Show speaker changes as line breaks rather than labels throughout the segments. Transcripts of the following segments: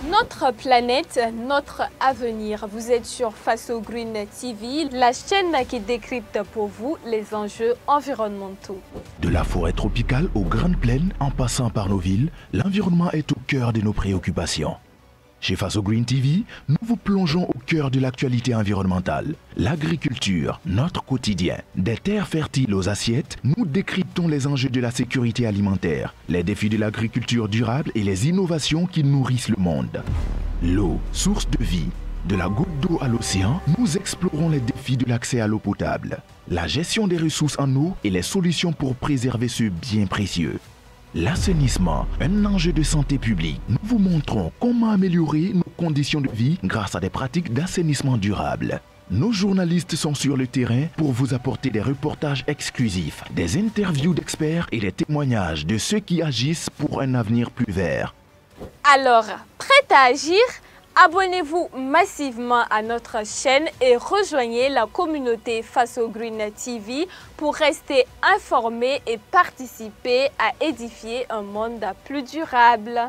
Notre planète, notre avenir. Vous êtes sur Faso Green TV, la chaîne qui décrypte pour vous les enjeux environnementaux.
De la forêt tropicale aux grandes plaines, en passant par nos villes, l'environnement est au cœur de nos préoccupations. Chez Faso Green TV, nous vous plongeons au cœur de l'actualité environnementale. L'agriculture, notre quotidien. Des terres fertiles aux assiettes, nous décryptons les enjeux de la sécurité alimentaire, les défis de l'agriculture durable et les innovations qui nourrissent le monde. L'eau, source de vie. De la goutte d'eau à l'océan, nous explorons les défis de l'accès à l'eau potable, la gestion des ressources en eau et les solutions pour préserver ce bien précieux. L'assainissement, un enjeu de santé publique. Nous vous montrons comment améliorer nos conditions de vie grâce à des pratiques d'assainissement durable. Nos journalistes sont sur le terrain pour vous apporter des reportages exclusifs, des interviews d'experts et des témoignages de ceux qui agissent pour un avenir plus vert.
Alors, prêt à agir ? Abonnez-vous massivement à notre chaîne et rejoignez la communauté Faso Green TV pour rester informé et participer à édifier un monde plus durable.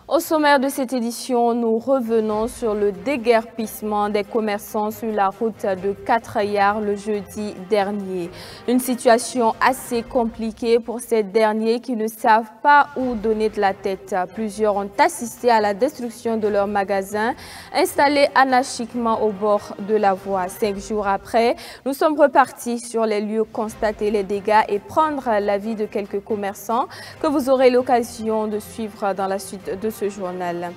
Au sommaire de cette édition, nous revenons sur le déguerpissement des commerçants sur la route de Quatrayar le jeudi dernier. Une situation assez compliquée pour ces derniers qui ne savent pas où donner de la tête. Plusieurs ont assisté à la destruction de leurs magasins installés anarchiquement au bord de la voie. 5 jours après, nous sommes repartis sur les lieux, constater les dégâts et prendre l'avis de quelques commerçants que vous aurez l'occasion de suivre dans la suite de ce journal.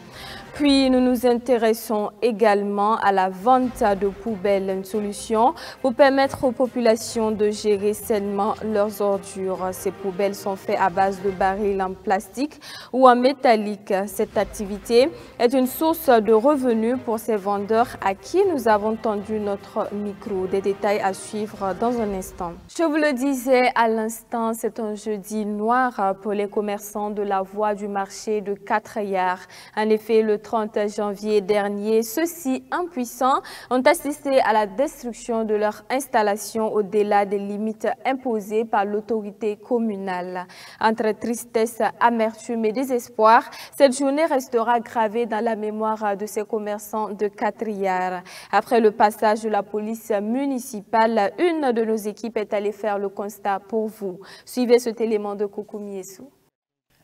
Puis nous nous intéressons également à la vente de poubelles, une solution pour permettre aux populations de gérer sainement leurs ordures. Ces poubelles sont faites à base de barils en plastique ou en métallique. Cette activité est une source de revenus pour ces vendeurs à qui nous avons tendu notre micro. Des détails à suivre dans un instant. Je vous le disais à l'instant, c'est un jeudi noir pour les commerçants de la voie du marché de Quatrayar. En effet, le 30 janvier dernier, ceux-ci impuissants ont assisté à la destruction de leur installation au-delà des limites imposées par l'autorité communale. Entre tristesse, amertume et désespoir, cette journée restera gravée dans la mémoire de ces commerçants de Quatrayar. Après le passage de la police municipale, une de nos équipes est allée faire le constat pour vous. Suivez cet élément de Koukoumiesu.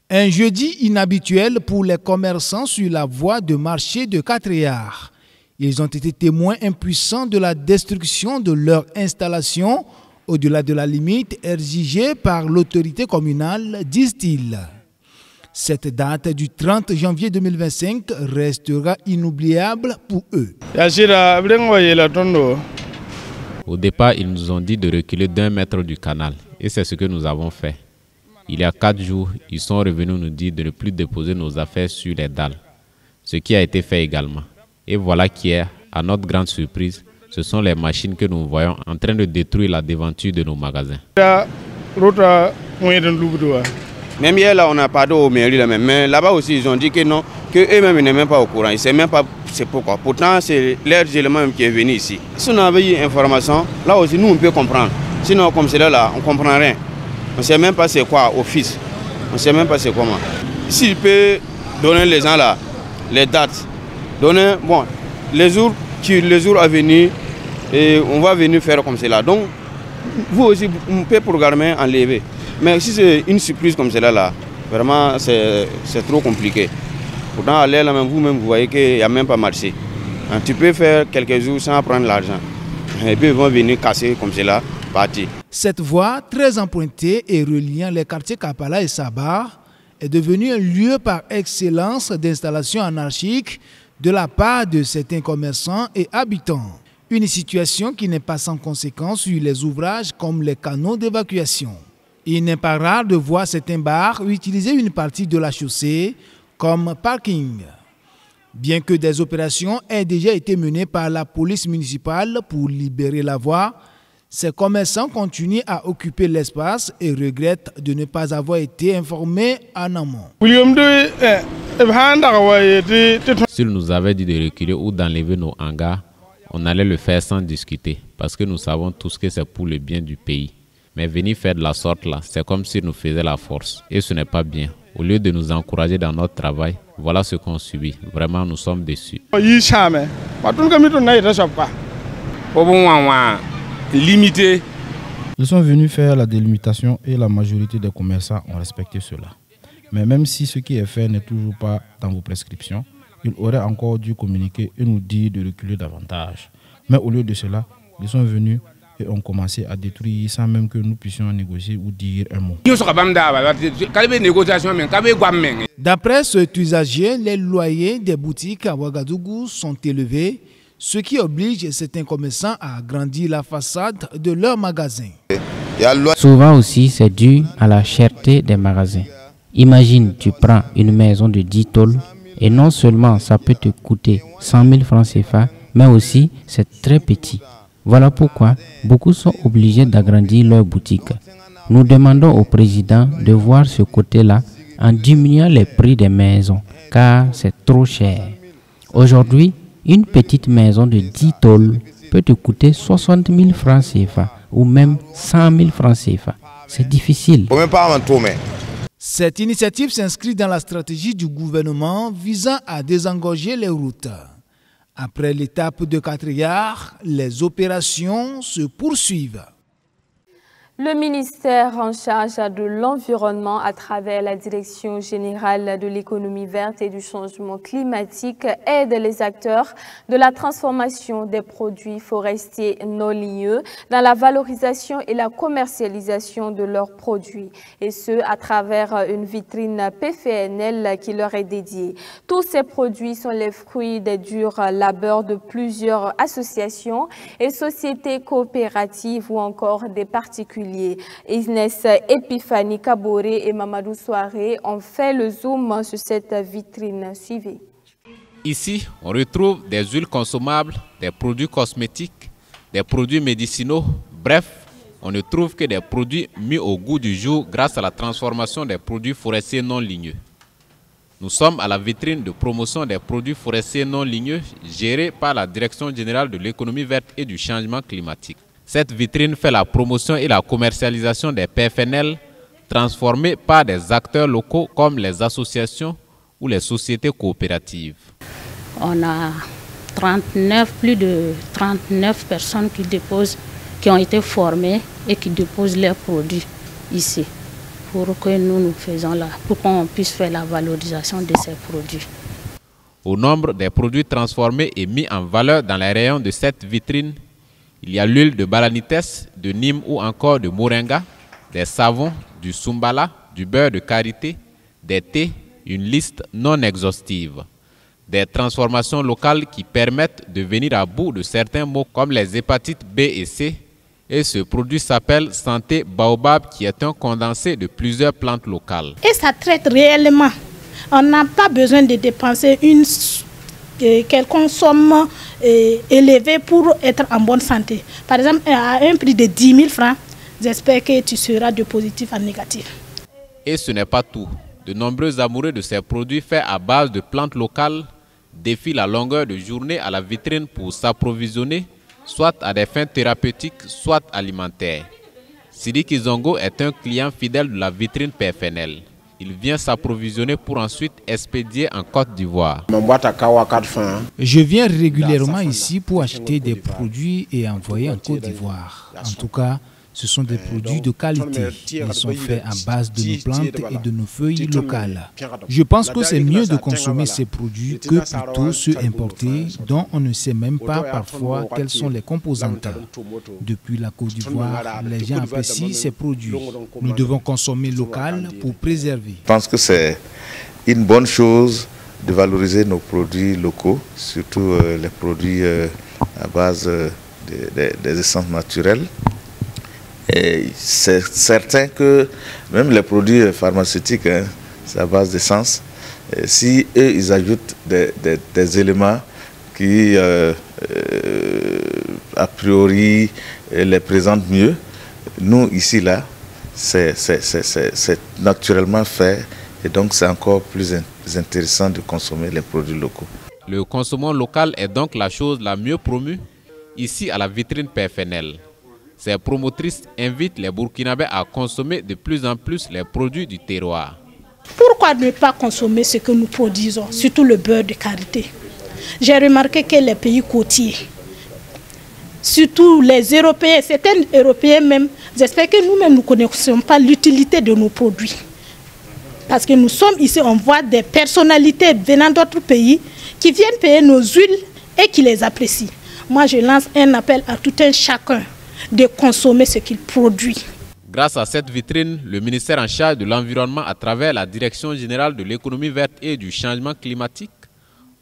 Un jeudi inhabituel pour les commerçants sur la voie de marché de Quatrayar. Ils ont été témoins impuissants de la destruction de leur installation au-delà de la limite exigée par l'autorité communale, disent-ils. Cette date du 30 janvier 2025 restera inoubliable pour eux.
Au départ, ils nous ont dit de reculer d'1 mètre du canal et c'est ce que nous avons fait. Il y a 4 jours, ils sont revenus nous dire de ne plus déposer nos affaires sur les dalles, ce qui a été fait également. Et voilà qu'hier, à notre grande surprise, ce sont les machines que nous voyons en train de détruire la devanture de nos magasins.
Même hier, là, on n'a pas d'eau au mairie, là, mais là-bas aussi, ils ont dit que non, qu'eux-mêmes, ils n'est même pas au courant. Ils ne savent même pas c'est pourquoi. Pourtant, c'est leur élément qui est venu ici. Si on avait eu information, là aussi, nous, on peut comprendre. Sinon, comme c'est là, on ne comprend rien. On ne sait même pas c'est quoi office. On ne sait même pas c'est comment. S'il peut donner les gens là, les dates, donner bon, les jours à venir, et on va venir faire comme cela. Donc, vous aussi, on peut programmer, enlever. Mais si c'est une surprise comme cela là, vraiment c'est trop compliqué. Pourtant, aller là même vous-même, vous voyez qu'il n'y a même pas marché. Hein, tu peux faire quelques jours sans prendre l'argent. Et puis ils vont venir casser comme cela, partir.
Cette voie, très empruntée et reliant les quartiers Kapala et Sabar, est devenue un lieu par excellence d'installation anarchique de la part de certains commerçants et habitants. Une situation qui n'est pas sans conséquence sur les ouvrages comme les canaux d'évacuation. Il n'est pas rare de voir certains bars utiliser une partie de la chaussée comme parking. Bien que des opérations aient déjà été menées par la police municipale pour libérer la voie, Ces commerçants continuent à occuper l'espace et regrettent de ne pas avoir été informés en amont.
S'ils nous avaient dit de reculer ou d'enlever nos hangars, on allait le faire sans discuter, parce que nous savons tous que c'est pour le bien du pays. Mais venir faire de la sorte là, c'est comme s'ils nous faisaient la force. Et ce n'est pas bien. Au lieu de nous encourager dans notre travail, voilà ce qu'on subit. Vraiment, nous sommes déçus.
Limité. Ils sont venus faire la délimitation et la majorité des commerçants ont respecté cela. Mais même si ce qui est fait n'est toujours pas dans vos prescriptions, ils auraient encore dû communiquer et nous dire de reculer davantage. Mais au lieu de cela, ils sont venus et ont commencé à détruire sans même que nous puissions négocier ou dire un mot.
D'après cet usager, les loyers des boutiques à Ouagadougou sont élevés, ce qui oblige certains commerçants à agrandir la façade de leurs magasins.
Souvent aussi, c'est dû à la cherté des magasins. Imagine, tu prends une maison de 10 tôles et non seulement ça peut te coûter 100 000 francs CFA, mais aussi c'est très petit. Voilà pourquoi beaucoup sont obligés d'agrandir leur boutique. Nous demandons au président de voir ce côté-là en diminuant les prix des maisons, car c'est trop cher. Aujourd'hui, une petite maison de 10 tôles peut te coûter 60 000 francs CFA ou même 100 000 francs CFA. C'est difficile.
Cette initiative s'inscrit dans la stratégie du gouvernement visant à désengorger les routes. Après l'étape de Quatriard, les opérations se poursuivent.
Le ministère en charge de l'environnement à travers la Direction générale de l'économie verte et du changement climatique aide les acteurs de la transformation des produits forestiers non ligneux dans la valorisation et la commercialisation de leurs produits, et ce à travers une vitrine PFNL qui leur est dédiée. Tous ces produits sont les fruits des durs labeurs de plusieurs associations et sociétés coopératives ou encore des particuliers. Inès Epiphanie Kaboré et Mamadou Soiré ont fait le zoom sur cette vitrine. Suivez.
Ici, on retrouve des huiles consommables, des produits cosmétiques, des produits médicinaux. Bref, on ne trouve que des produits mis au goût du jour grâce à la transformation des produits forestiers non ligneux. Nous sommes à la vitrine de promotion des produits forestiers non ligneux gérée par la Direction générale de l'économie verte et du changement climatique. Cette vitrine fait la promotion et la commercialisation des PFNL transformés par des acteurs locaux comme les associations ou les sociétés coopératives.
On a plus de 39 personnes qui ont été formées et qui déposent leurs produits ici pour que nous faisons pour qu'on puisse faire la valorisation de ces produits.
Au nombre des produits transformés et mis en valeur dans les rayons de cette vitrine, il y a l'huile de balanites, de Nîmes ou encore de moringa, des savons, du sumbala, du beurre de karité, des thés, une liste non exhaustive. Des transformations locales qui permettent de venir à bout de certains maux comme les hépatites B et C. Et ce produit s'appelle Santé Baobab qui est un condensé de plusieurs plantes locales.
Et ça traite réellement. On n'a pas besoin de dépenser quelconque somme élevée pour être en bonne santé. Par exemple, à un prix de 10 000 francs, j'espère que tu seras de positif en négatif.
Et ce n'est pas tout. De nombreux amoureux de ces produits faits à base de plantes locales défient la longueur de journée à la vitrine pour s'approvisionner, soit à des fins thérapeutiques, soit alimentaires. Sidiki Zongo est un client fidèle de la vitrine PFNL. Il vient s'approvisionner pour ensuite expédier en Côte d'Ivoire.
Je viens régulièrement ici pour acheter des produits et envoyer en Côte d'Ivoire. En tout cas, ce sont des produits de qualité. Ils sont faits à base de nos plantes et de nos feuilles locales. Je pense que c'est mieux de consommer ces produits que plutôt ceux importés dont on ne sait même pas parfois quelles sont les composantes. Depuis la Côte d'Ivoire, les gens apprécient ces produits. Nous devons consommer local pour préserver.
Je pense que c'est une bonne chose de valoriser nos produits locaux, surtout les produits à base des essences naturelles. Et c'est certain que même les produits pharmaceutiques, c'est à base d'essence. Si eux, ils ajoutent des éléments qui priori les présentent mieux. Nous, ici, là, c'est naturellement fait et donc c'est encore plus intéressant de consommer les produits locaux.
Le consommation local est donc la chose la mieux promue ici à la vitrine PFNL. Ces promotrices invitent les Burkinabés à consommer de plus en plus les produits du terroir.
Pourquoi ne pas consommer ce que nous produisons, surtout le beurre de karité? J'ai remarqué que les pays côtiers, surtout les Européens, certains Européens même, j'espère que nous-mêmes ne connaissons pas l'utilité de nos produits. Parce que nous sommes ici, on voit des personnalités venant d'autres pays qui viennent payer nos huiles et qui les apprécient. Moi, je lance un appel à tout un chacun de consommer ce qu'il produit.
Grâce à cette vitrine, le ministère en charge de l'environnement à travers la Direction générale de l'économie verte et du changement climatique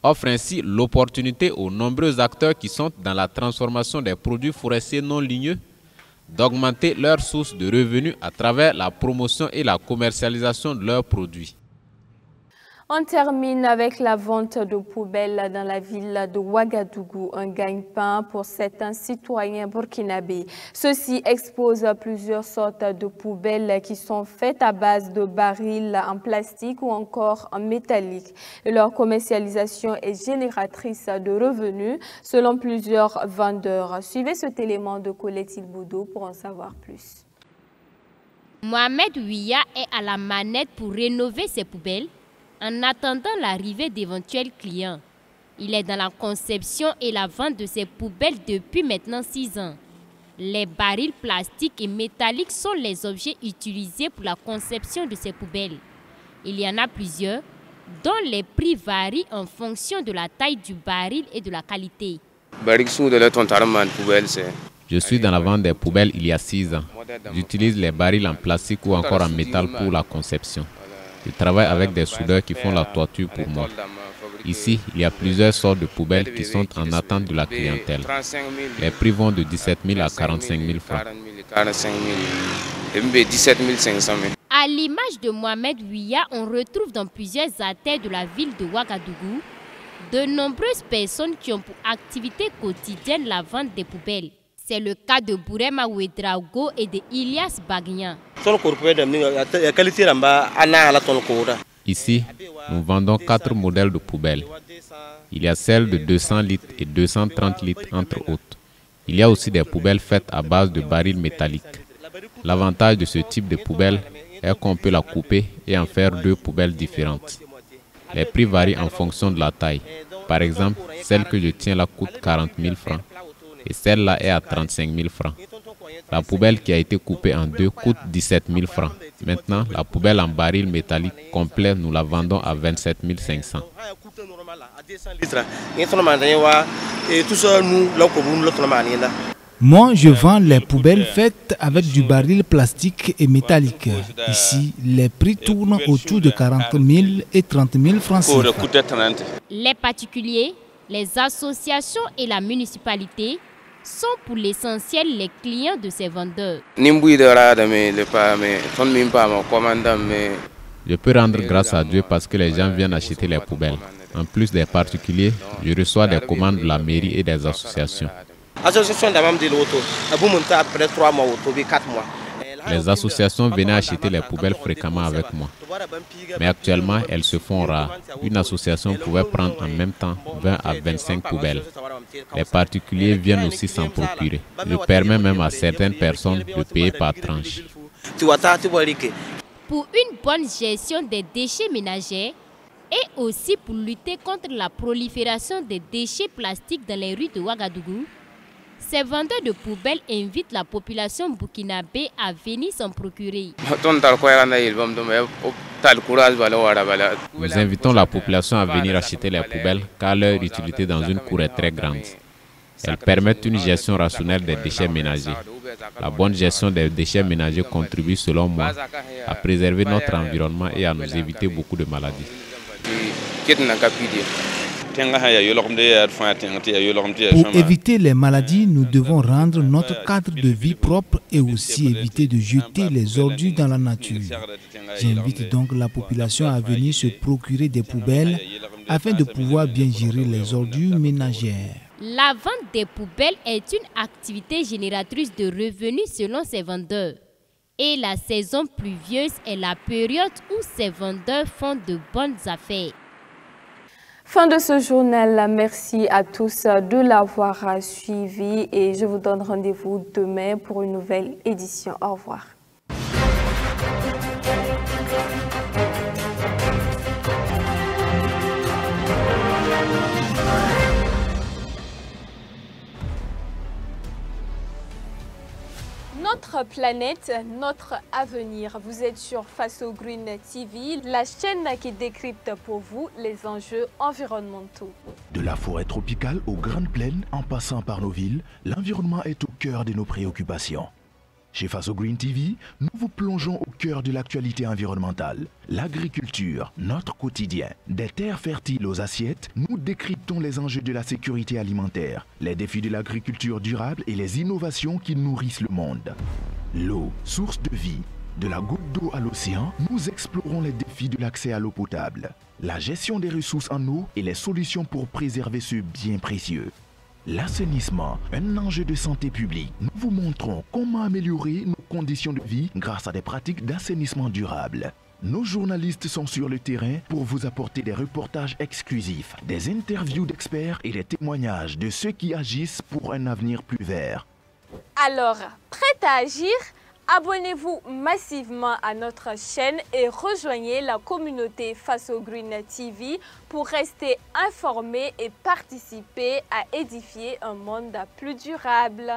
offre ainsi l'opportunité aux nombreux acteurs qui sont dans la transformation des produits forestiers non ligneux d'augmenter leurs sources de revenus à travers la promotion et la commercialisation de leurs produits.
On termine avec la vente de poubelles dans la ville de Ouagadougou, un gagne-pain pour certains citoyens burkinabés. Ceux-ci exposent plusieurs sortes de poubelles qui sont faites à base de barils en plastique ou encore en métallique. Et leur commercialisation est génératrice de revenus selon plusieurs vendeurs. Suivez cet élément de Colette Ilboudou pour en savoir plus.
Mohamed Ouya est à la manette pour rénover ses poubelles en attendant l'arrivée d'éventuels clients. Il est dans la conception et la vente de ces poubelles depuis maintenant 6 ans. Les barils plastiques et métalliques sont les objets utilisés pour la conception de ces poubelles. Il y en a plusieurs, dont les prix varient en fonction de la taille du baril et de la qualité.
Je suis dans la vente des poubelles il y a 6 ans. J'utilise les barils en plastique ou encore en métal pour la conception. Je travaille avec des soudeurs qui font la toiture pour moi. Ici, il y a plusieurs sortes de poubelles qui sont en attente de la clientèle. Les prix vont de 17 000 à 45 000 francs.
À l'image de Mohamed Ouya, on retrouve dans plusieurs artères de la ville de Ouagadougou de nombreuses personnes qui ont pour activité quotidienne la vente des poubelles. C'est le cas de Bourema Ouedraogo et de Ilias Bagnan.
Ici, nous vendons 4 modèles de poubelles. Il y a celles de 200 litres et 230 litres entre autres. Il y a aussi des poubelles faites à base de barils métalliques. L'avantage de ce type de poubelle est qu'on peut la couper et en faire 2 poubelles différentes. Les prix varient en fonction de la taille. Par exemple, celle que je tiens là coûte 40 000 francs. Et celle-là est à 35 000 francs. La poubelle qui a été coupée en 2 coûte 17 000 francs. Maintenant, la poubelle en baril métallique complet, nous la vendons à 27 500.
Moi, je vends les poubelles faites avec du baril plastique et métallique. Ici, les prix tournent autour de 40 000 et 30 000 francs.
Les particuliers, les associations et la municipalité sont pour l'essentiel les clients de ces vendeurs.
Je peux rendre grâce à Dieu parce que les gens viennent acheter les poubelles. En plus des particuliers, je reçois des commandes de la mairie et des associations. Les associations venaient acheter les poubelles fréquemment avec moi. Mais actuellement, elles se font rares. Une association pouvait prendre en même temps 20 à 25 poubelles. Les particuliers viennent aussi s'en procurer. Je permets même à certaines personnes de payer par tranche.
Pour une bonne gestion des déchets ménagers et aussi pour lutter contre la prolifération des déchets plastiques dans les rues de Ouagadougou, ces vendeurs de poubelles invitent la population burkinabé à venir s'en procurer.
Nous invitons la population à venir acheter les poubelles car leur utilité dans une cour est très grande. Elles permettent une gestion rationnelle des déchets ménagers. La bonne gestion des déchets ménagers contribue, selon moi, à préserver notre environnement et à nous éviter beaucoup de maladies.
Pour éviter les maladies, nous devons rendre notre cadre de vie propre et aussi éviter de jeter les ordures dans la nature. J'invite donc la population à venir se procurer des poubelles afin de pouvoir bien gérer les ordures ménagères.
La vente des poubelles est une activité génératrice de revenus selon ces vendeurs. Et la saison pluvieuse est la période où ces vendeurs font de bonnes affaires.
Fin de ce journal. Merci à tous de l'avoir suivi et je vous donne rendez-vous demain pour une nouvelle édition. Au revoir. Notre planète, notre avenir. Vous êtes sur Faso Green TV, la chaîne qui décrypte pour vous les enjeux environnementaux.
De la forêt tropicale aux grandes plaines, en passant par nos villes, l'environnement est au cœur de nos préoccupations. Chez Faso Green TV, nous vous plongeons au cœur de l'actualité environnementale. L'agriculture, notre quotidien. Des terres fertiles aux assiettes, nous décryptons les enjeux de la sécurité alimentaire, les défis de l'agriculture durable et les innovations qui nourrissent le monde. L'eau, source de vie. De la goutte d'eau à l'océan, nous explorons les défis de l'accès à l'eau potable, la gestion des ressources en eau et les solutions pour préserver ce bien précieux. L'assainissement, un enjeu de santé publique. Nous vous montrons comment améliorer nos conditions de vie grâce à des pratiques d'assainissement durable. Nos journalistes sont sur le terrain pour vous apporter des reportages exclusifs, des interviews d'experts et des témoignages de ceux qui agissent pour un avenir plus vert.
Alors, prêt à agir? Abonnez-vous massivement à notre chaîne et rejoignez la communauté Faso Green TV pour rester informés et participer à édifier un monde plus durable.